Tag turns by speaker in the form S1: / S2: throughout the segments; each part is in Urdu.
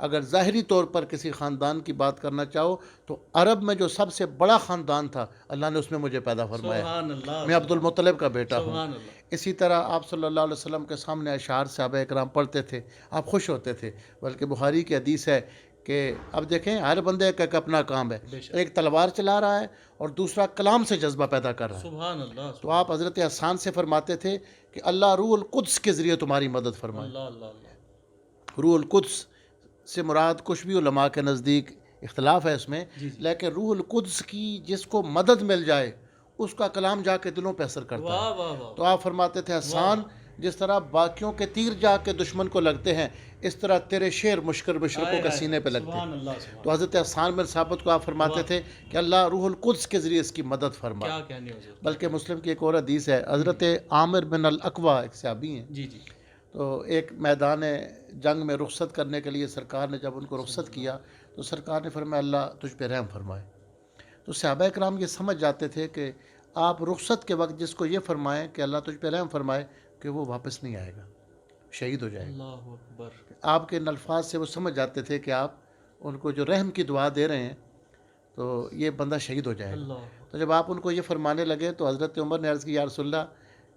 S1: اگر ظاہری طور پر کسی خاندان کی بات کرنا چاہو تو عرب میں جو سب سے بڑا خاندان تھا اللہ نے اس میں مجھے پیدا فرمایا.
S2: سبحان اللہ.
S1: میں عبد المطلب کا بیٹا ہوں.
S2: سبحان اللہ.
S1: اسی طرح آپ صلی اللہ علیہ وسلم کے سامنے اشعار صحابہ اکرام پڑھتے تھے، آپ خوش ہوتے تھے. بلکہ بخاری کی حدیث ہے کہ اب دیکھیں ہر بندے کا ایک اپنا کام ہے، ایک تلوار چلا رہا ہے اور دوسرا کلام سے جذبہ پیدا کر رہا ہے.
S2: سبحان اللہ.
S1: تو آپ حضرت حسان سے فرماتے تھے کہ اللہ روح القدس کے ذریعے تمہاری مدد فرمائے.
S2: اللہ اللہ اللہ.
S1: روح القدس سے مراد کچھ بھی علماء کے نزدیک اختلاف ہے اس میں، لیکن روح القدس کی جس کو مدد مل جائے اس کا کلام جا کے دلوں پہ اثر کرتا ہے.
S2: واہ واہ واہ.
S1: تو آپ فرماتے تھے حسان جس طرح باقیوں کے تیر جا کے دشمن کو لگتے ہیں اس طرح تیرے شعر مشرکوں کے سینے پہ لگتے
S2: سبحان
S1: ہیں.
S2: اللہ. سبحان
S1: تو حضرت حسان بن ثابت کو آپ فرماتے تھے کہ اللہ روح القدس کے ذریعے اس کی مدد فرما.
S2: کیا کہنے حضور.
S1: بلکہ مسلم کی ایک اور حدیث ہے، حضرت عامر بن الاقوا ایک صحابی ہیں،
S2: جی جی.
S1: تو ایک میدان جنگ میں رخصت کرنے کے لیے سرکار نے جب ان کو رخصت کیا تو سرکار نے فرمایا اللہ تجھ پہ رحم فرمائے. تو صحابہ کرام یہ سمجھ جاتے تھے کہ آپ رخصت کے وقت جس کو یہ فرمائیں کہ اللہ تجھ پہ رحم فرمائے کہ وہ واپس نہیں آئے گا، شہید ہو جائے گا.
S2: اللہ اکبر.
S1: آپ کے ان الفاظ سے وہ سمجھ جاتے تھے کہ آپ ان کو جو رحم کی دعا دے رہے ہیں تو یہ بندہ شہید ہو جائے گا.
S2: اللہ.
S1: تو جب آپ ان کو یہ فرمانے لگے تو حضرت عمر نے عرض کی یا رسول اللہ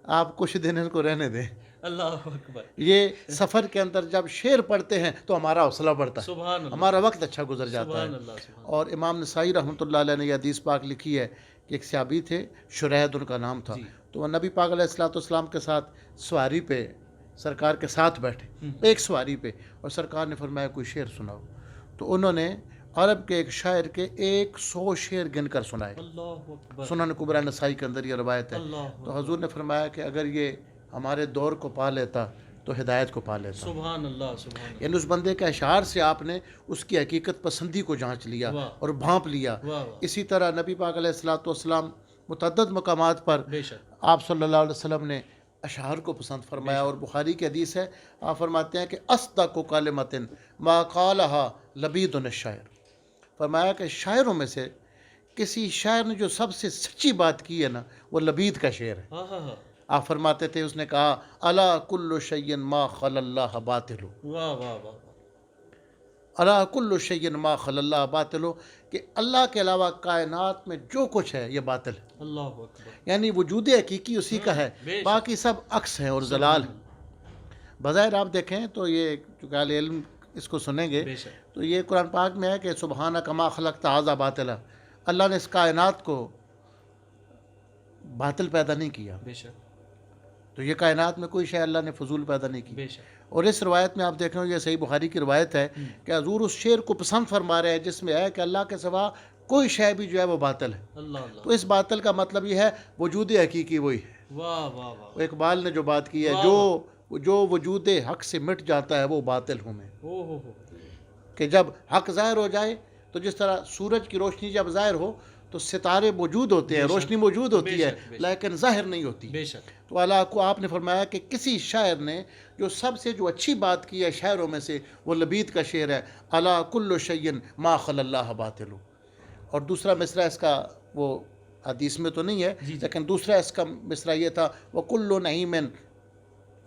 S1: آپ کچھ دن ان کو رہنے دیں.
S2: اللہ اکبر.
S1: یہ سفر کے اندر جب شعر پڑھتے ہیں تو ہمارا حوصلہ بڑھتا ہے،
S2: سبحان اللہ.
S1: ہمارا وقت اچھا گزر جاتا ہے.
S2: سبحان اللہ. سبحان
S1: اور امام نسائی رحمۃ اللہ علیہ نے یہ حدیث پاک لکھی ہے کہ ایک صحابی تھے، شرید ان کا نام تھا.
S2: جی.
S1: تو وہ نبی پاک علیہ الصلوۃ والسلام کے ساتھ سواری پہ سرکار کے ساتھ بیٹھے ایک سواری پہ، اور سرکار نے فرمایا کوئی شعر سناؤ. تو انہوں نے عرب کے ایک شاعر کے 100 شعر گن کر سنائے.
S2: اللہ اکبر.
S1: سنن کبریٰ نسائی کے اندر یہ روایت ہے.
S2: اللہ.
S1: تو حضور نے فرمایا کہ اگر یہ ہمارے دور کو پا لیتا تو ہدایت کو پا لیتا.
S2: سبحان اللہ. سبحان اللہ.
S1: یعنی اس بندے کے اشعار سے آپ نے اس کی حقیقت پسندی کو جانچ لیا اور بھانپ لیا.
S2: واہ.
S1: اسی طرح نبی پاک علیہ الصلوۃ والسلام متعدد مقامات پر
S2: بے شک.
S1: آپ صلی اللہ علیہ وسلم نے اشعار کو پسند فرمایا. اور بخاری کی حدیث ہے آپ فرماتے ہیں کہ اصدق کلمۃ ما قالها لبید الشاعر. فرمایا کہ شاعروں میں سے کسی شاعر نے جو سب سے سچی بات کی ہے نا وہ لبید کا شعر ہے.
S2: ہاں ہاں ہاں.
S1: آپ فرماتے تھے اس نے کہا الا کل شیء ما خل اللہ باطل،
S2: واہ واہ واہ.
S1: الا کل شیء ما خل اللہ باطل، کہ اللہ کے علاوہ کائنات میں جو کچھ ہے یہ باطل ہے.
S2: اللہ اکبر.
S1: یعنی وجود حقیقی اسی کا ہے،
S2: بے شک.
S1: باقی سب عکس ہیں اور زلال ہیں. بظاہر آپ دیکھیں تو یہ چونکہ اہل علم اس کو سنیں گے
S2: بے شک.
S1: تو یہ قرآن پاک میں ہے کہ سبحانک ما خلقت ھذا باطلا، اللہ نے اس کائنات کو باطل پیدا نہیں کیا.
S2: بے شک.
S1: تو یہ کائنات میں کوئی شے اللہ نے فضول پیدا نہیں کی.
S2: بے شک.
S1: اور اس روایت میں آپ دیکھ رہے ہو یہ صحیح بخاری کی روایت ہے کہ حضور اس شعر کو پسند فرما رہے ہیں جس میں ہے کہ اللہ کے سوا کوئی شے بھی جو ہے وہ باطل ہے.
S2: اللہ اللہ.
S1: تو اس باطل کا مطلب یہ ہے وجود حقیقی وہی ہے.
S2: واہ واہ واہ.
S1: وہ اقبال نے جو بات کی ہے جو وجود حق سے مٹ جاتا ہے وہ باطل ہوں میں.
S2: او ہو ہو.
S1: کہ جب حق ظاہر ہو جائے تو جس طرح سورج کی روشنی جب ظاہر ہو تو ستارے موجود ہوتے ہیں، روشنی موجود ہوتی ہے لیکن ظاہر نہیں ہوتی.
S2: بے شک.
S1: تو اللہ کو آپ نے فرمایا کہ کسی شاعر نے جو سب سے جو اچھی بات کی ہے شاعروں میں سے وہ لبید کا شعر ہے الا کل شیء ما خل اللہ باطل. اور دوسرا مصرع اس کا وہ حدیث میں تو نہیں ہے لیکن دوسرا اس کا مصرع یہ تھا وَكُلُّ نَعِيمٍ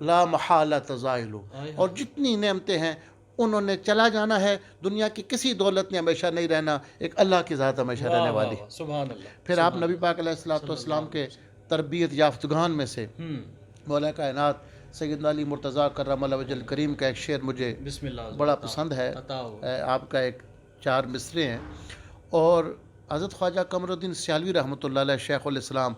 S1: لَا مَحَالَةَ زَائِلُ. اور جتنی نعمتیں ہیں انہوں نے چلا جانا ہے، دنیا کی کسی دولت نے ہمیشہ نہیں رہنا، ایک اللہ کی ذات ہمیشہ رہنے والی.
S2: سبحان اللہ.
S1: پھر آپ نبی پاک علیہ الصلوۃ والسلام کے تربیت یافتگان میں سے مولا کائنات سیدنا علی مرتضیٰ کرم اللہ وجہ الکریم کا ایک شعر مجھے
S2: بسم اللہ
S1: بڑا پسند ہے. آپ کا ایک 4 مصرے ہیں. اور حضرت خواجہ قمر الدین سیالوی رحمۃ اللہ علیہ شیخ الاسلام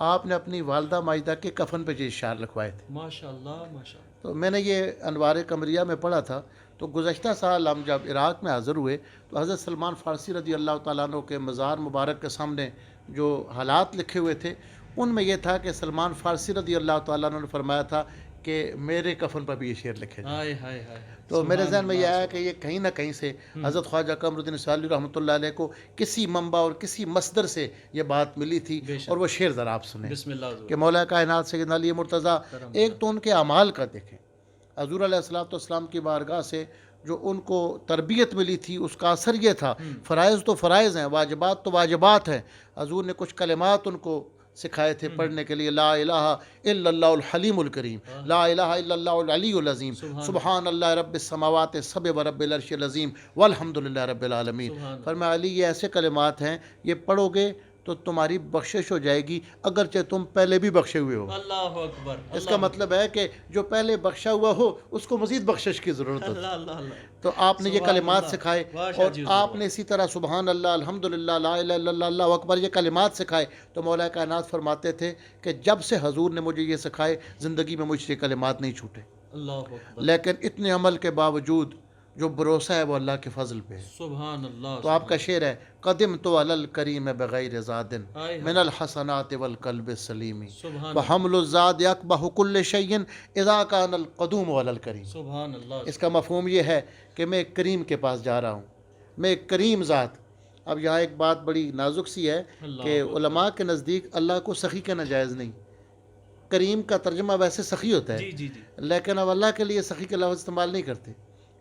S1: آپ نے اپنی والدہ ماجدہ کے کفن پہ یہ اشعار لکھوائے تھے.
S2: ماشاء اللہ ماشاء اللہ.
S1: تو میں نے یہ انوار قمریہ میں پڑھا تھا. تو گزشتہ سال ہم جب عراق میں حاضر ہوئے تو حضرت سلمان فارسی رضی اللہ تعالیٰ عنہ کے مزار مبارک کے سامنے جو حالات لکھے ہوئے تھے ان میں یہ تھا کہ سلمان فارسی رضی اللہ تعالیٰ عنہ نے فرمایا تھا کہ میرے کفن پر بھی یہ شعر لکھے جائیں. تو میرے ذہن میں یہ آیا کہ یہ کہیں نہ کہیں سے حضرت خواجہ قمر الدین سیالوی رحمۃ اللہ علیہ کو کسی منبع اور کسی مصدر سے یہ بات ملی تھی. اور وہ شعر ذرا آپ سنیں کہ مولا کائنات سیدنا علی مرتضیٰ ایک تو ان کے اعمال کا دیکھیں، حضور علیہ الصلوۃ والسلام کی بارگاہ سے جو ان کو تربیت ملی تھی اس کا اثر یہ تھا، فرائض تو فرائض ہیں، واجبات تو واجبات ہیں. حضور نے کچھ کلمات ان کو سکھائے تھے پڑھنے کے لیے، لا الہ الا اللہ الحلیم الکریم، لا الہ الا اللہ العلی العظیم، سبحان اللہ رب السماوات السبع و رب العرش العظیم والحمد للہ رب العالمین۔ فرمایا علی یہ ایسے کلمات ہیں، یہ پڑھو گے تو تمہاری بخشش ہو جائے گی اگرچہ تم پہلے بھی بخشے ہوئے ہو۔
S2: اللہ اکبر۔
S1: اس کا مطلب ہے کہ جو پہلے بخشا ہوا ہو اس کو مزید بخشش کی ضرورت ہے۔
S2: اللہ اللہ اللہ۔
S1: تو آپ نے یہ کلمات سکھائے، اور آپ نے اسی طرح سبحان اللہ، الحمدللہ، لا الہ الا اللہ، اللہ اکبر یہ کلمات سکھائے۔ تو مولا کائنات فرماتے تھے کہ جب سے حضور نے مجھے یہ سکھائے زندگی میں مجھ سے یہ کلمات نہیں چھوٹے۔
S2: اللہ اکبر۔
S1: لیکن اتنے عمل کے باوجود جو بھروسہ ہے وہ اللہ کے فضل پہ ہے۔
S2: سبحان اللہ۔
S1: تو آپ کا شعر ہے، قدم تو علی الکریم بغیر زاد من الحسنات والقلب السلیم وحمل الزاد یقبح کل شیء اذا کان القدوم علی الکریم۔
S2: سبحان اللہ۔
S1: اس کا مفہوم یہ ہے کہ میں ایک کریم کے پاس جا رہا ہوں، میں ایک کریم ذات۔ اب یہاں ایک بات بڑی نازک سی ہے کہ علماء کے نزدیک اللہ کو سخی کہنا جائز نہیں۔ کریم کا ترجمہ ویسے سخی ہوتا ہے،
S2: جی جی جی۔
S1: لیکن اب اللہ کے لیے سخی کا لفظ استعمال نہیں کرتے،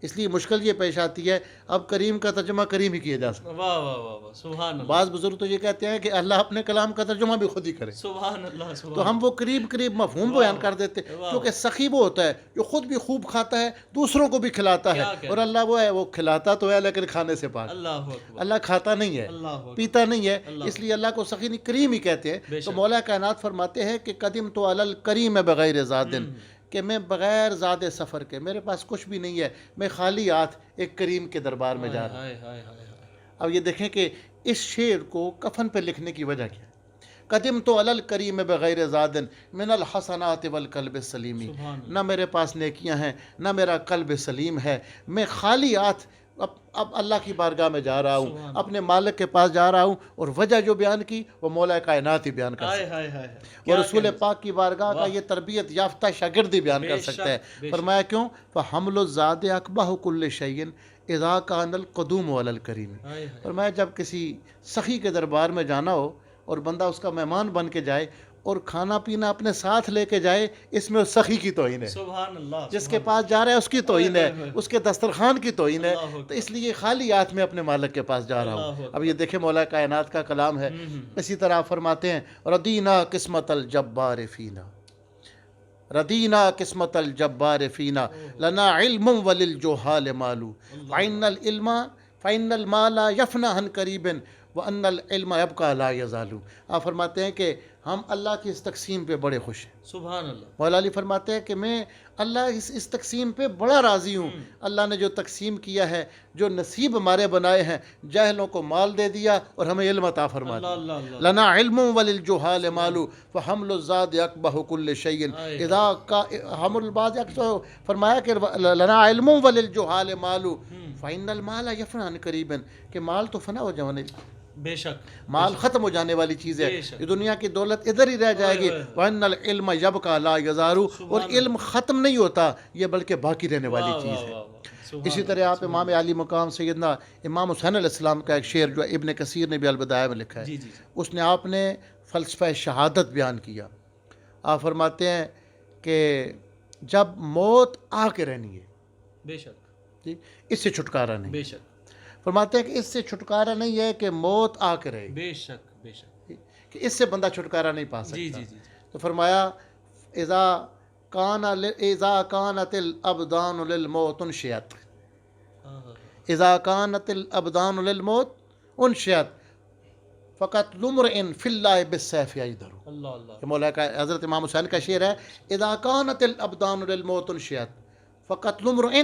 S1: اس لیے مشکل یہ پیش آتی ہے اب کریم کا ترجمہ کریم ہی کیا جا سکتا ہے۔
S2: واہ واہ واہ واہ، سبحان اللہ۔
S1: بعض بزرگ تو یہ کہتے ہیں کہ اللہ اپنے کلام کا ترجمہ بھی خود ہی کرے،
S2: سبحان اللہ سبحان۔
S1: تو ہم وہ قریب مفہوم بیان کر دیتے، کیونکہ سخی وہ ہوتا ہے جو خود بھی خوب کھاتا ہے دوسروں کو بھی کھلاتا ہے، اور اللہ وہ ہے وہ کھلاتا تو ہے لیکن کھانے سے پاک۔
S2: اللہ اکبر۔
S1: اللہ کھاتا نہیں ہے،
S2: اللہ اکبر۔
S1: پیتا نہیں ہے، اس لیے اللہ کو سخی نہیں کریم ہی کہتے ہیں۔ تو مولا کائنات فرماتے ہیں کہ قدم تو علی الکریم بغیر زاد، کہ میں بغیر زاد سفر کے، میرے پاس کچھ بھی نہیں ہے، میں خالی ہاتھ ایک کریم کے دربار میں جا رہا ہوں۔ اب یہ دیکھیں کہ اس شعر کو کفن پہ لکھنے کی وجہ کیا ہے؟ قدم تو علی الکریم بغیر زاد من الحسنات والقلب السلیم، نہ میرے پاس نیکیاں ہیں نہ میرا قلب سلیم ہے، میں خالی ہاتھ اب اللہ کی بارگاہ میں جا رہا ہوں، اپنے مالک کے پاس جا رہا ہوں، اور وجہ جو بیان کی وہ مولا کائنات ہی بیان کر سکتا ہے، اور رسول پاک کی بارگاہ کا یہ تربیت یافتہ شاگرد ہی بیان کر سکتا ہے۔ فرمایا کیوں؟ فحمل الزاد اقبح کل شیء اذا کان القدوم علی الکریم۔ فرمایا جب کسی سخی کے دربار میں جانا ہو اور بندہ اس کا مہمان بن کے جائے اور کھانا پینا اپنے ساتھ لے کے جائے، اس میں اس سخی کی توہین ہے۔
S2: سبحان اللہ۔
S1: جس کے پاس جا رہا ہے اس کی توہین ہے، اس کے دسترخوان کی توہین ہے، تو اس لیے خالی ہاتھ میں اپنے مالک کے پاس جا رہا ہوں۔ اب یہ دیکھیں مولا کائنات کا کلام ہے۔ اسی طرح فرماتے ہیں ردینا قسمت الجبار فینا، ردینا قسمت الجبار فینا لنا علم وللجہال مالو فإن المال یفنی عن قریب وَأَنَّ الْعِلْمَ يَبْقَى لَا يَزَالُ۔ آپ فرماتے ہیں کہ ہم اللہ کی اس تقسیم پہ بڑے خوش ہیں۔
S2: سبحان اللہ۔
S1: مولا علی فرماتے ہیں کہ میں اللہ اس تقسیم پہ بڑا راضی ہوں۔ اللہ نے جو تقسیم کیا ہے، جو نصیب ہمارے بنائے ہیں، جاہلوں کو مال دے دیا اور ہمیں علم عطا فرما دیا۔ لنا علم وللجہال مال فحمل الزاد یقبح کل شیء اذا حمل الباد فرمایا کہ لنا علم وللجہال مال فإن المال یفنی عن قریب، کہ مال تو فنا ہو جانے،
S2: بے شک
S1: مال ختم ہو جانے والی چیز ہے، یہ دنیا کی دولت ادھر ہی رہ جائے گی۔ وَإِنَّ الْعِلْمَ يَبْقَى لَا يَزَالُ، اور علم ختم نہیں ہوتا، یہ بلکہ باقی رہنے والی چیز ہے۔ اسی طرح آپ امام عالی مقام سیدنا امام حسین علیہ السلام کا ایک شعر جو ابن کثیر نے بھی البدایہ میں لکھا ہے، اس نے آپ نے فلسفہ شہادت بیان کیا۔ آپ فرماتے ہیں کہ جب موت آ کے رہنی ہے،
S2: بے شک،
S1: اس سے چھٹکارا نہیں۔
S2: بے شک
S1: فرماتے ہیں کہ اس سے چھٹکارا نہیں ہے کہ موت آ کے رہے،
S2: بے شک بے شک،
S1: کہ اس سے بندہ چھٹکارا نہیں پا سکتا۔
S2: جی جی جی۔
S1: تو فرمایا اذا کانت الابدان للموت انشئت، اذا کانت الابدان للموت انشئت فقط امرئ فی اللہ بالسیف یجدر۔
S2: اللہ اللہ۔
S1: یہ مولا کا حضرت امام حسین کا شعر ہے، اذا کانت الابدان للموت انشئت فقط امرئ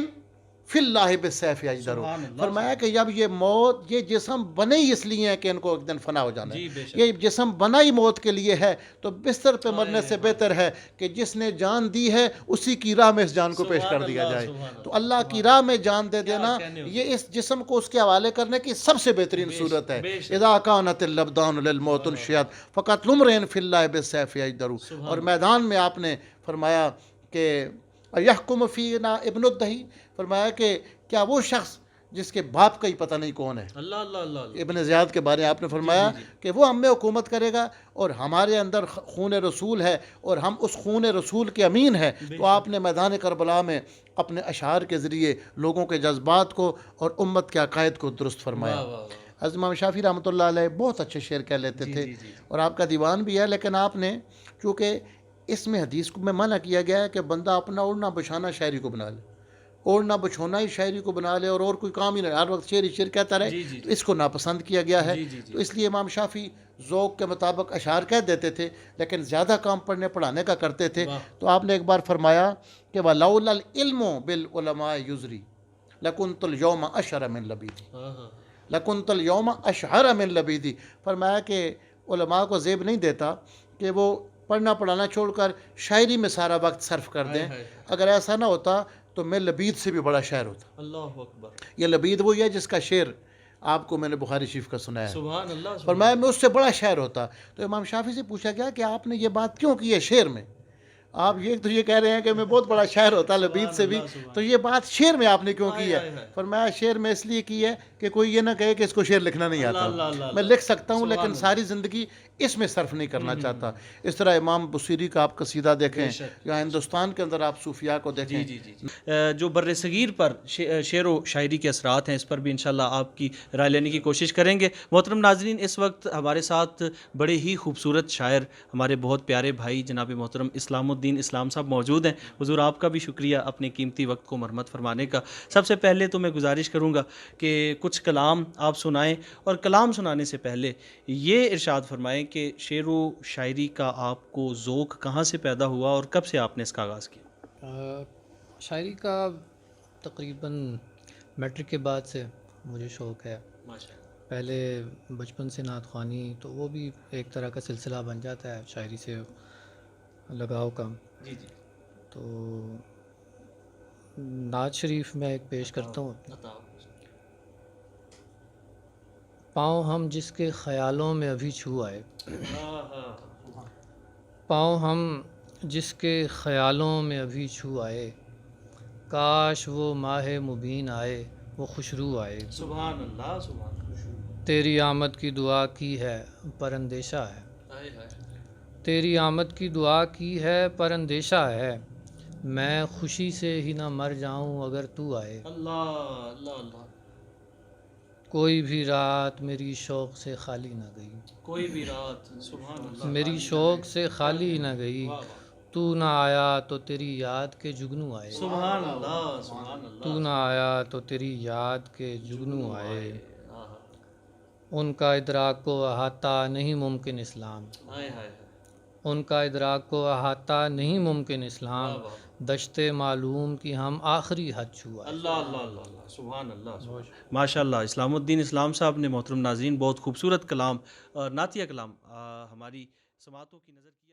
S1: فی اللہ بالسیف یجدر۔ فرمایا کہ جب یہ موت، یہ جسم بنے ہی اس لیے ہیں کہ ان کو ایک دن فنا ہو جانا ہے، یہ جسم بنا ہی موت کے لیے ہے، تو بستر پہ مرنے سے بہتر ہے کہ جس نے جان دی ہے اسی کی راہ میں اس جان کو پیش کر دیا جائے۔ تو اللہ کی راہ میں جان دے دینا، یہ اس جسم کو اس کے حوالے کرنے کی سب سے بہترین صورت ہے۔ اذا کانت الابدان للموت انشئت فقط امرئ فی اللہ بالسیف یجدر۔ اور میدان میں آپ نے فرمایا کہ یحکم فینا ابن الدہی، فرمایا کہ کیا وہ شخص جس کے باپ کا ہی پتہ نہیں کون ہے،
S2: اللہ اللہ اللہ،
S1: ابن زیاد کے بارے میں آپ نے فرمایا کہ وہ ہم میں حکومت کرے گا اور ہمارے اندر خون رسول ہے اور ہم اس خون رسول کے امین ہیں۔ تو آپ نے میدان کربلا میں اپنے اشعار کے ذریعے لوگوں کے جذبات کو اور امت کے عقائد کو درست فرمایا۔ حضرت امام شافعی رحمۃ اللہ علیہ بہت اچھے شعر کہہ لیتے تھے، اور آپ کا دیوان بھی ہے، لیکن آپ نے چونکہ اس میں حدیث کو میں منع کیا گیا ہے کہ بندہ اپنا اوڑھنا بچھانا شاعری کو بنا لے، اوڑھنا بچھونا ہی شاعری کو بنا لے، اور کوئی کام ہی نہیں، ہر وقت شعر ہی شعر کہتا رہے، تو اس کو ناپسند کیا گیا ہے۔ تو اس لیے امام شافعی ذوق کے مطابق اشعار کہہ دیتے تھے، لیکن زیادہ کام پڑھنے پڑھانے کا کرتے تھے۔ تو آپ نے ایک بار فرمایا کہ وَلَوْلَا الْعِلْمُ بِالْعُلَمَاءِ يُزْرِي لَكُنْتُ الْيَوْمَ أَشْعَرَ مِنْ لَبِيدِ لَكُنْتُ الْيَوْمَ أَشْعَرَ مِنْ لَبِيدِ۔ فرمایا کہ علماء کو زیب نہیں دیتا کہ وہ پڑھنا پڑھانا چھوڑ کر شاعری میں سارا وقت صرف کر دیں، اگر ایسا نہ ہوتا تو میں لبید سے بھی بڑا شاعر ہوتا۔
S2: اللہ اکبر۔
S1: یہ لبید وہی ہے جس کا شعر آپ کو میں نے بخاری شریف کا سنایا ہے،
S2: سبحان اللہ۔
S1: فرمایا میں اس سے بڑا شاعر ہوتا۔ تو امام شافعی سے پوچھا گیا کہ آپ نے یہ بات کیوں کی ہے شعر میں؟ آپ یہ کہہ رہے ہیں کہ میں بہت بڑا شاعر ہوتا لبید سے بھی، تو یہ بات شعر میں آپ نے کیوں کی ہے؟ فرمایا شعر میں اس لیے کی ہے کہ کوئی یہ نہ کہے کہ اس کو شعر لکھنا نہیں آتا، میں لکھ سکتا ہوں لیکن ساری زندگی اس میں صرف نہیں کرنا چاہتا۔ اس طرح امام بصیری کا آپ قصیدہ دیکھیں، یا ہندوستان کے اندر آپ صوفیاء کو دیکھیں۔
S2: جو بر صغیر پر شعر و شاعری کے اثرات ہیں، اس پر بھی انشاءاللہ آپ کی رائے لینے کی کوشش کریں گے۔ محترم ناظرین، اس وقت ہمارے ساتھ بڑے ہی خوبصورت شاعر، ہمارے بہت پیارے بھائی جناب محترم اسلام الدین اسلام صاحب موجود ہیں۔ حضور آپ کا بھی شکریہ اپنے قیمتی وقت کو مرمت فرمانے کا۔ سب سے پہلے تو میں گزارش کروں گا کہ کچھ کلام آپ سنائیں، اور کلام سنانے سے پہلے یہ ارشاد فرمائیں کہ شعر و شاعری کا آپ کو ذوق کہاں سے پیدا ہوا اور کب سے آپ نے اس کا آغاز کیا؟
S3: شاعری کا تقریباً میٹرک کے بعد سے مجھے شوق ہے۔ پہلے بچپن سے نعت خوانی، تو وہ بھی ایک طرح کا سلسلہ بن جاتا ہے شاعری سے لگاؤ کا۔ تو نعت شریف میں ایک پیش کرتا ہوں۔ پاؤں ہم جس کے خیالوں میں ابھی چھو آئے، پاؤں ہم جس کے خیالوں میں ابھی چھو آئے، کاش وہ ماہ مبین آئے، وہ خوشرو آئے۔
S2: سبحان اللہ، سبحان اللہ۔
S3: تیری آمد کی دعا کی ہے پر اندیشہ ہے، تیری آمد کی دعا کی ہے پر اندیشہ ہے، میں خوشی سے ہی نہ مر جاؤں اگر تو آئے۔
S2: اللہ اللہ اللہ۔
S3: کوئی بھی رات میری شوق سے خالی نہ گئی،
S2: کوئی بھی رات، سبحان اللہ،
S3: میری شوق سے خالی نہ گئی، تو نہ آیا تو تیری یاد کے جگنو آئے،
S2: سبحان اللہ، سبحان اللہ۔
S3: تو نہ آیا تو تیری یاد کے جگنو آئے۔ ان کا ادراک کو احاطہ نہیں ممکن اسلام، ان کا ادراک کو احاطہ نہیں ممکن اسلام، دشت معلوم کی ہم آخری حد چھو آئے۔
S2: اللہ اللہ اللہ، سبحان اللہ۔ ماشاء اللہ، اسلام الدین اسلام صاحب نے محترم ناظرین بہت خوبصورت کلام اور نعتیہ کلام ہماری سماعتوں کی نظر کیا۔